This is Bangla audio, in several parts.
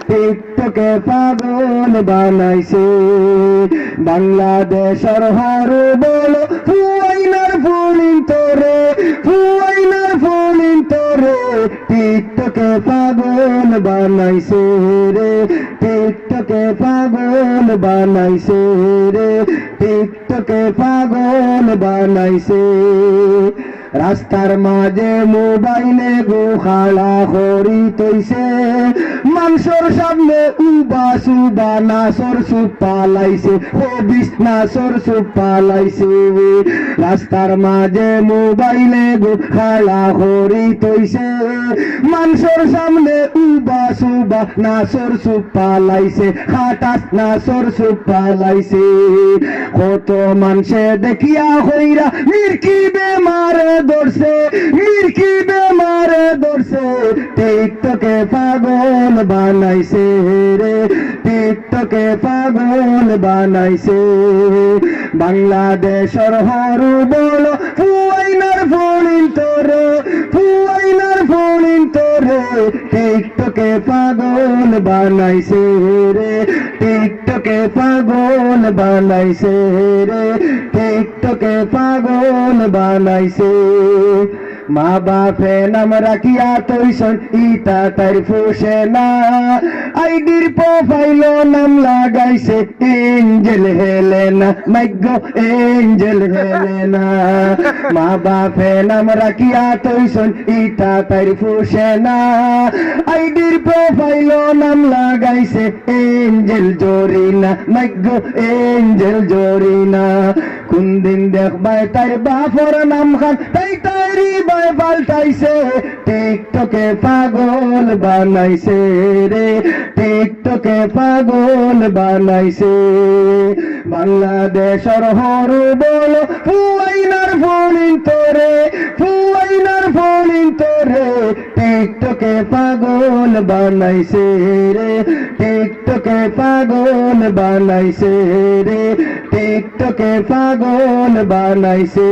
টিকটকে পাগল বানাইছে বাংলাদেশের হরু বলো ফুয়াইনার ফুলিন তোরে ফুয়াইনার ফুলিন তোরে টিকটকে পাগল বানাইছে রে টিকটকে পাগল বানাইছে রে টিকটকে পাগল বানাইছে রাস্তার মাঝে মোবাইলে গোখালা হরি তৈছে মানুষের সামনে উবা সুবা নাসর সুপ পালাইছে হবিস নাসর সুপ পালাইছে রাস্তার মাঝে মোবাইলে গোখালা হরি তৈছে মানুষের সামনে উবা সুবা নাসর সুপ পালাইছে খাটাস নাসর সুপ পালাইছে কত মানুষে দেখিয়া হইরা মির্কি বেমারে দৌড়ছে মির্কি বেমারে দৌড়ছে টিকটকে পাগল বানাইছে রে টিকটকে পাগল বানাইছে বাংলাদেশের হরু বলো ফুয়াইনার ফুলিন তোরে ফুয়াইনার ফুলিন তোরে টিকটকে পাগল বানাইছে রে টিকটকে পাগল বানাইছে রে টিকটকে পাগল বানাইছে মা বাপে নাম রাখিয়া তৈসন ইটা তার ফুসে না আইডির প্রোফাইল নাম লাগাইছে এঞ্জেল হেলেনা মাইগো এঞ্জেল হেলেনা মা বাপে নাম রাখিয়া তৈসন ইটা তার ফুসে না আইডির প্রোফাইল নাম লাগাইছে এঞ্জেল জরিনা মাইগো এঞ্জেল জরিনা কোন দিন দেখবাই তার বাপর নাম খান তাই তাইরি পাল্টাইছে টিকটকে পাগল বানাইছে রে টিকটকে পাগল বানাইছে বাংলাদেশের হরু বলো ফুয়াইনার ফুলিন তোরে ফুয়াইনার ফুলিন তোরে টিকটকে পাগল বানাইছে রে টিকটকে পাগল বানাইছে রে টিকটকে পাগল বানাইছে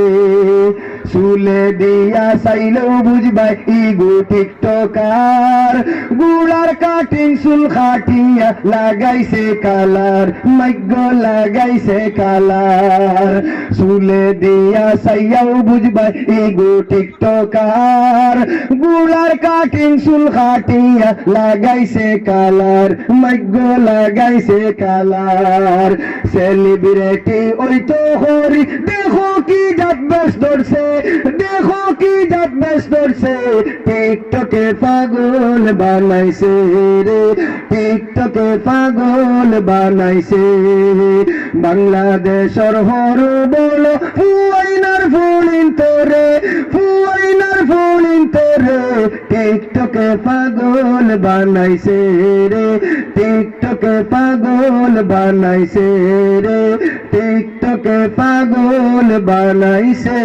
চুলে দিয়া চাইলেও বুঝবাই ইগো টিকটকার গুলার কাটিং চুল খাটিয়া লাগাইছে কালার মাইগ্য লাগাইছে কালার চুলে দিয়া চাইয়াও বুঝবাই ইগো টিকটকার গুলার কাটিং চুল খাটিয়া লাগাইছে কালার মাইগ্য লাগাইছে কালার সেলিব্রিটি ওই তো হরি দেখো কি জাত বেশ ধরছে দেখো কি জাত বেশ ধরছে টিকটকে পাগল বানাইছে রে টিকটকে পাগল বানাইছে বাংলাদেশের হরু বলো ফুয়াইনার ফুলিন তোরে ফুয়াইনার ফুলিন তোরে টিকটকে পাগল বানাইছে রে টিকটকে পাগল বানাইছে রে টিকটকে পাগল বানাইছে।